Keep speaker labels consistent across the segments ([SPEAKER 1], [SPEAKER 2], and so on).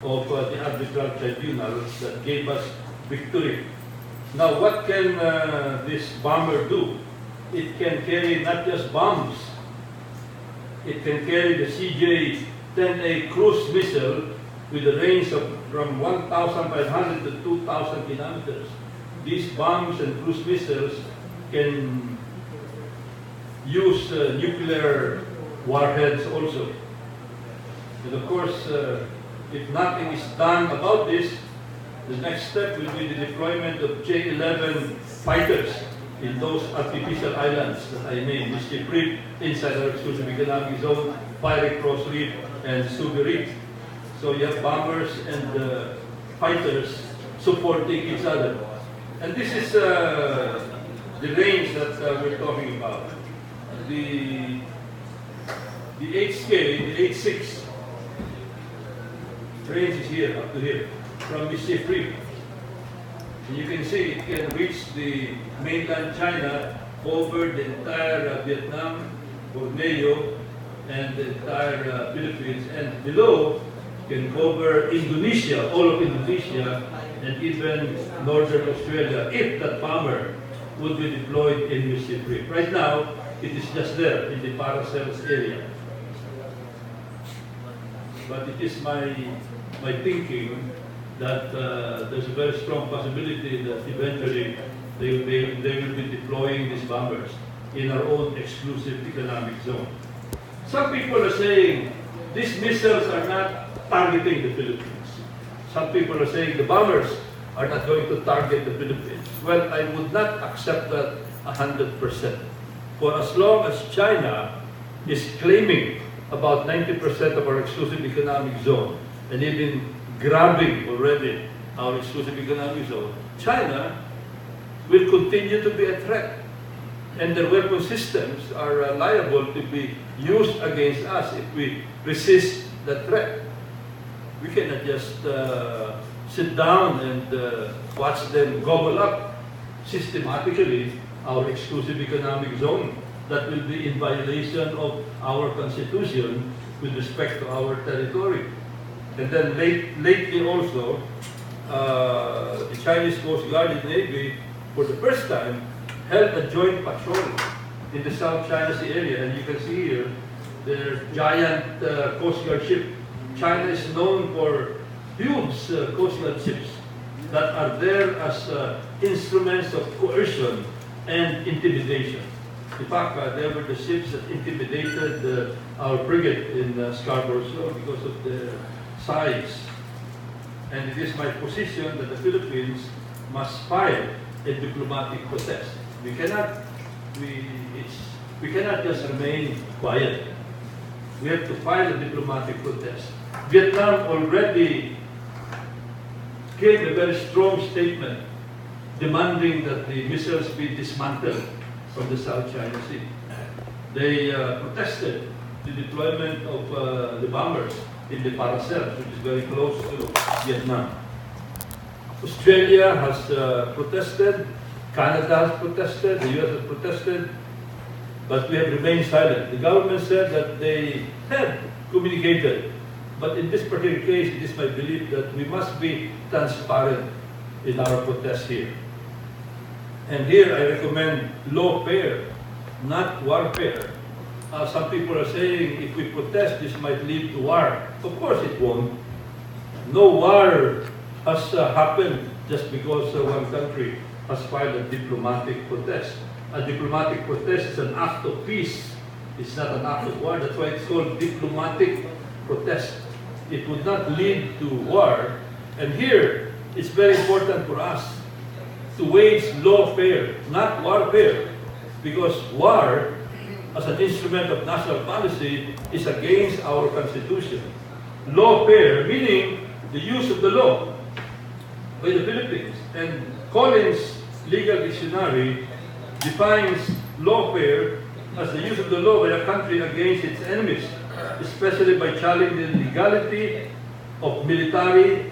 [SPEAKER 1] of the arbitral tribunal that gave us victory. Now, what can this bomber do? It can carry not just bombs. It can carry the CJ-10A cruise missile with a range of from 1,500 to 2,000 kilometers. These bombs and cruise missiles can use nuclear warheads also. And of course, if nothing is done about this, the next step will be the deployment of J-11 fighters in those artificial islands that I named, NDCP Reef, inside our exclusive economic zone, Pirate Cross Reef, and Subi Reef. So you have bombers and fighters supporting each other. And this is the range that we're talking about. The HK, the H6 range is here, up to here, from NDCP Reef. And you can see it can reach the mainland China over the entire Vietnam, Borneo, and the entire Philippines. And below can cover Indonesia, all of Indonesia, and even northern Australia, if that bomber would be deployed in NDCP Reef. Right now, it is just there in the Paracels area. But it is my thinking that there's a very strong possibility that eventually they will be deploying these bombers in our own exclusive economic zone. Some people are saying these missiles are not targeting the Philippines. Some people are saying the bombers are not going to target the Philippines. Well, I would not accept that 100%. For as long as China is claiming about 90% of our exclusive economic zone, and even grabbing already our exclusive economic zone, China will continue to be a threat. And their weapon systems are liable to be used against us if we resist that threat. We cannot just sit down and watch them gobble up systematically our exclusive economic zone that will be in violation of our constitution with respect to our territory. And then lately also, the Chinese Coast Guard and Navy, for the first time, held a joint patrol in the South China Sea area. And you can see here, their giant Coast Guard ship. China is known for huge Coast Guard ships that are there as instruments of coercion and intimidation. In fact, they were the ships that intimidated our frigate in Scarborough Shoal because of their size. And it is my position that the Philippines must file a diplomatic protest. We cannot just remain quiet. We have to file a diplomatic protest. Vietnam already gave a very strong statement demanding that the missiles be dismantled from the South China Sea. They protested the deployment of the bombers in the Paracels, which is very close to Vietnam. Australia has protested, Canada has protested, the US has protested, but we have remained silent. The government said that they have communicated, but in this particular case, it is my belief that we must be transparent in our protest here. And here I recommend lawfare, not warfare. Some people are saying if we protest, this might lead to war. Of course it won't. No war has happened just because one country has filed a diplomatic protest. A diplomatic protest is an act of peace. It's not an act of war. That's why it's called diplomatic protest. It would not lead to war. And here, it's very important for us to wage lawfare, not warfare, because war, as an instrument of national policy, is against our constitution. Lawfare, meaning the use of the law by the Philippines. And Collins' legal dictionary defines lawfare as the use of the law by a country against its enemies, especially by challenging the legality of military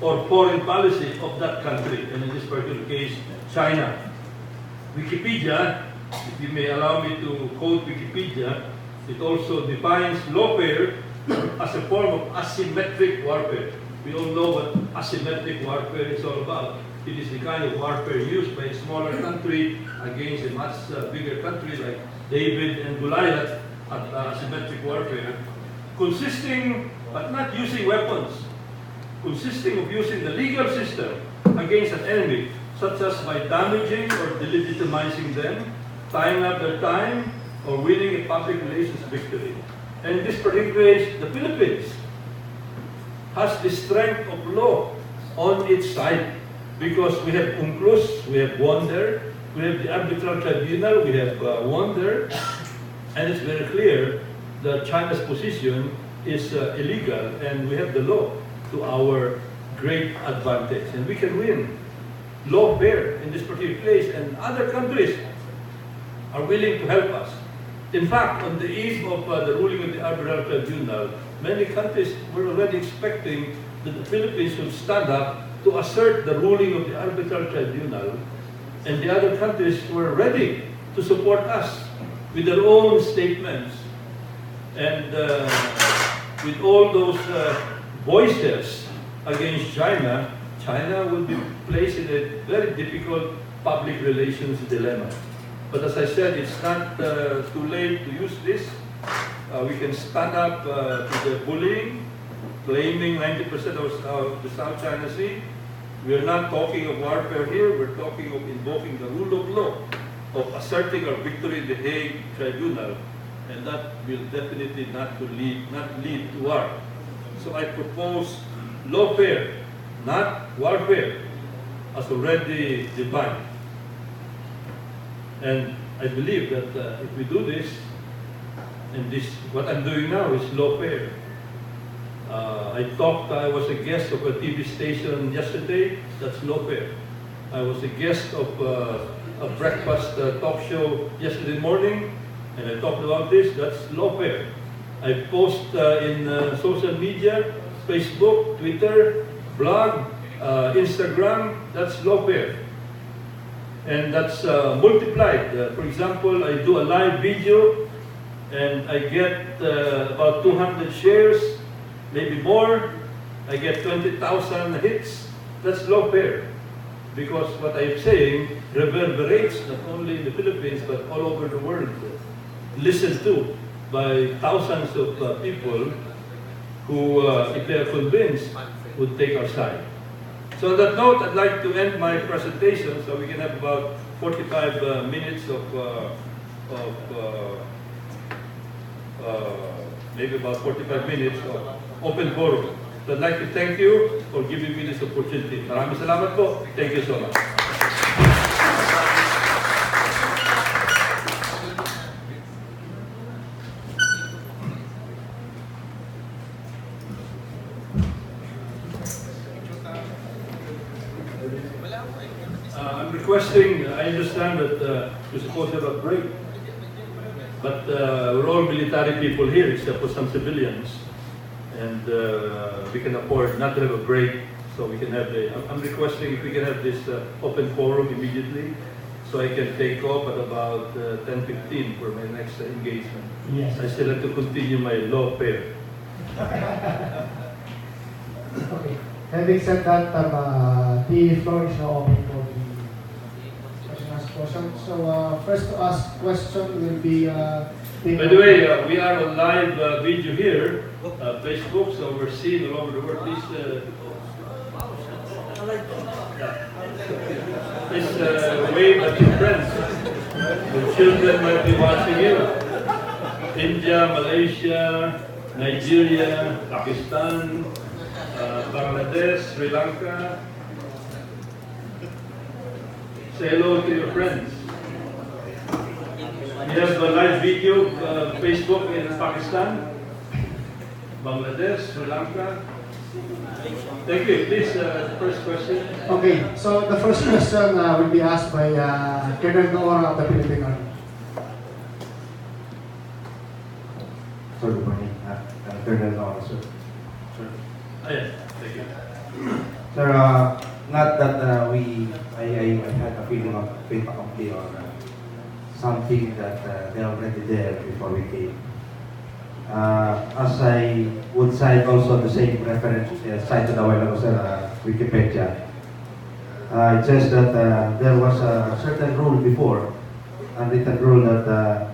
[SPEAKER 1] or foreign policy of that country, and in this particular case, China. Wikipedia, if you may allow me to quote Wikipedia, it also defines lawfare as a form of asymmetric warfare. We all know what asymmetric warfare is all about. It is the kind of warfare used by a smaller country against a much bigger country like David and Goliath at asymmetric warfare, consisting, but not using weapons, consisting of using the legal system against an enemy, such as by damaging or delegitimizing them, tying up their time, or winning a public relations victory. And in this particular case, the Philippines has the strength of law on its side because we have UNCLOS, we have won there, we have the arbitral tribunal, we have won there, and it's very clear that China's position is illegal, and we have the law to our great advantage, and we can win lawfare in this particular place, and other countries are willing to help us. In fact, on the eve of the ruling of the arbitral tribunal, many countries were already expecting that the Philippines would stand up to assert the ruling of the arbitral tribunal, and the other countries were ready to support us with their own statements. And with all those voices against China, China will be placed in a very difficult public relations dilemma. But as I said, it's not too late to use this. We can stand up to the bullying, claiming 90% of the South China Sea. We are not talking of warfare here, we're talking of invoking the rule of law, of asserting our victory in the Hague Tribunal, and that will definitely not lead to war. So I propose lawfare, not warfare, as already defined. And I believe that if we do this, and this, what I'm doing now is lawfare. I was a guest of a TV station yesterday, that's lawfare. I was a guest of a breakfast talk show yesterday morning, and I talked about this, that's lawfare. I post in social media, Facebook, Twitter, blog, Instagram, that's lawfare. And that's multiplied. For example, I do a live video and I get about 200 shares, maybe more. I get 20,000 hits. That's lawfare. Because what I'm saying reverberates not only in the Philippines but all over the world. Listened to by thousands of people who, if they are convinced, would take our side. So on that note, I'd like to end my presentation so we can have about 45 minutes of maybe about 45 minutes of open forum. So I'd like to thank you for giving me this opportunity. Maraming salamat po. Thank you so much. I'm requesting, I understand that we're supposed to have a break, but we're all military people here except for some civilians, and we can afford not to have a break, so we can have I'm requesting if we can have this open forum immediately, so I can take off at about 10:15 for my next engagement.
[SPEAKER 2] Yes.
[SPEAKER 1] I still have to continue my lawfare.
[SPEAKER 2] Okay. Having said that, the floor is now open for the question. So first to ask question will be.
[SPEAKER 1] By the way, we are on live video here, Facebook, so we're seen all over the world. Please wave at your friends. The children might be watching you. India, Malaysia, Nigeria, Pakistan, Bangladesh, Sri Lanka. Say hello to your friends. We have a live video, Facebook in Pakistan, Bangladesh, Sri Lanka. Thank you. Please, first question.
[SPEAKER 2] Okay, so the first question will be asked by Colonel Noor of the Philippine Army.
[SPEAKER 3] Sir, good morning. Colonel Noor, sir.
[SPEAKER 1] Oh, yes. Thank you.
[SPEAKER 3] Sir, not that I had a feeling of fait accompli or something that they're already there before we came. as I would cite also the same reference cited a while ago, sir, Wikipedia. It says that there was a certain rule before, unwritten rule that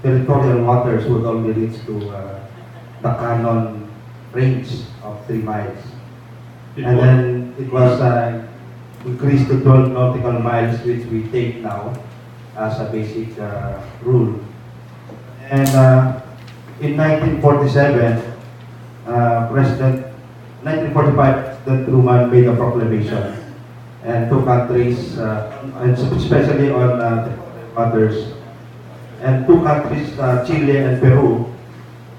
[SPEAKER 3] territorial waters would only reach to the canon range of 3 miles. And then it was increased to 12 nautical miles, which we take now as a basic rule. And in 1947, 1945, President Truman made a proclamation, and 2 countries, and especially on waters, and 2 countries, Chile and Peru,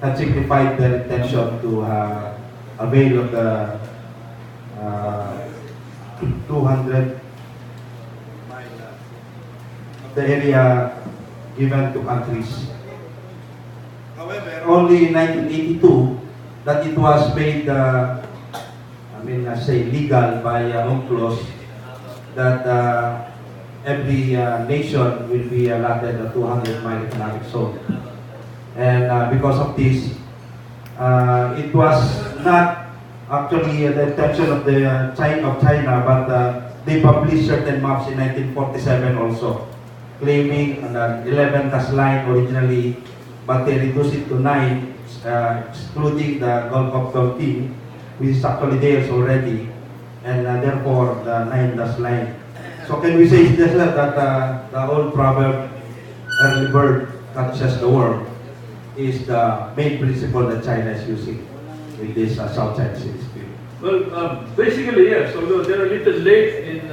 [SPEAKER 3] had signified their intention to avail of the 200 of the area given to countries. However, only in 1982 that it was made, legal by UNCLOS that every nation will be allotted a 200-mile economic zone. And because of this, it was not actually the intention of the China, but they published certain maps in 1947 also, claiming an 11 line originally, but they reduced it to 9, excluding the Gulf of Tonkin, which is actually theirs already, and therefore the 9 line. So can we say this, that the old proverb, early bird catches the worm, is the main principle that China is using in this South China Sea dispute?
[SPEAKER 1] Well, basically yes, although they're a little late in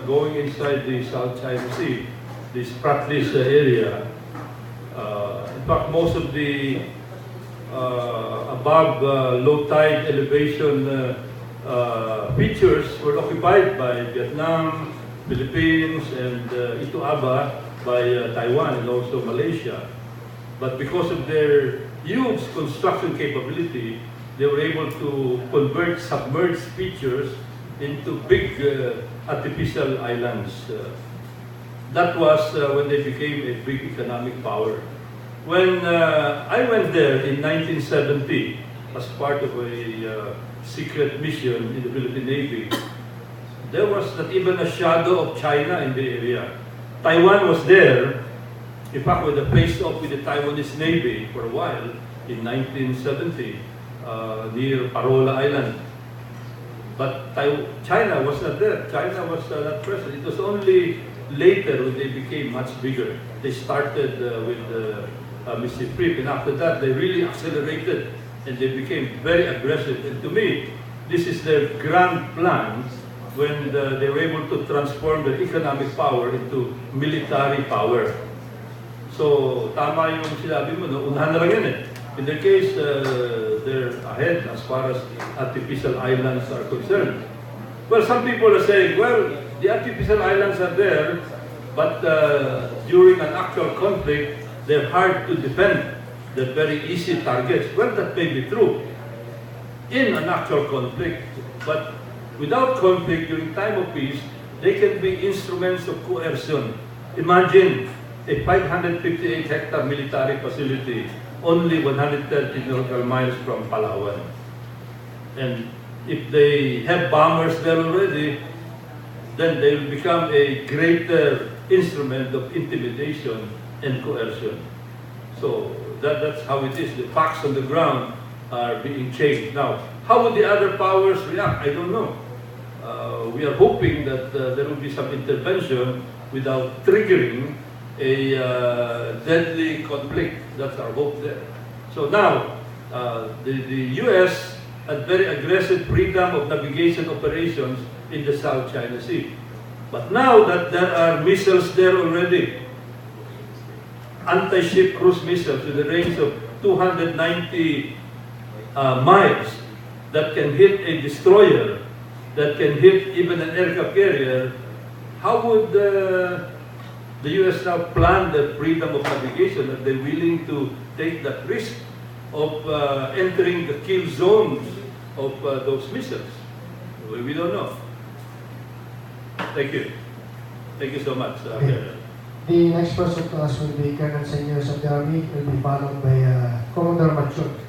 [SPEAKER 1] going inside the South China Sea, this Pratlys area. In fact, most of the above low tide elevation features were occupied by Vietnam, Philippines, and ito aba by Taiwan and also Malaysia. But because of their huge construction capability, they were able to convert submerged features into big artificial islands. That was when they became a big economic power. When I went there in 1970 as part of a secret mission in the Philippine Navy, there was not even a shadow of China in the area. Taiwan was there. In fact, when they faced off with the Taiwanese Navy for a while in 1970 near Parola Island. But China was not there. China was not present. It was only later when they became much bigger. They started with Mr. Fripp, and after that they really accelerated and they became very aggressive. And to me, this is their grand plan when they were able to transform their economic power into military power. So, tama yung sinabi mo, no? Unahan na lang yan eh. In their case, they're ahead as far as artificial islands are concerned. Well, some people are saying, well, the artificial islands are there, but during an actual conflict, they're hard to defend. They're very easy targets. Well, that may be true in an actual conflict, but without conflict, during time of peace, they can be instruments of coercion. Imagine a 558-hectare military facility only 130 nautical miles from Palawan. And if they have bombers there already, then they will become a greater instrument of intimidation and coercion. So that's how it is. The facts on the ground are being changed. Now, how would the other powers react? I don't know. We are hoping that there will be some intervention without triggering a deadly conflict. That's our hope there. So now, the U.S. had very aggressive freedom of navigation operations in the South China Sea. But now that there are missiles there already, anti-ship cruise missiles with a range of 290 miles that can hit a destroyer, that can hit even an aircraft carrier, how would the U.S. now plan the freedom of navigation? Are they willing to take that risk of entering the kill zones of those missiles? We don't know. Thank you. Thank you so much.
[SPEAKER 2] The next person to us will be Colonel Seniors of the Army, will be followed by Commodore Machut.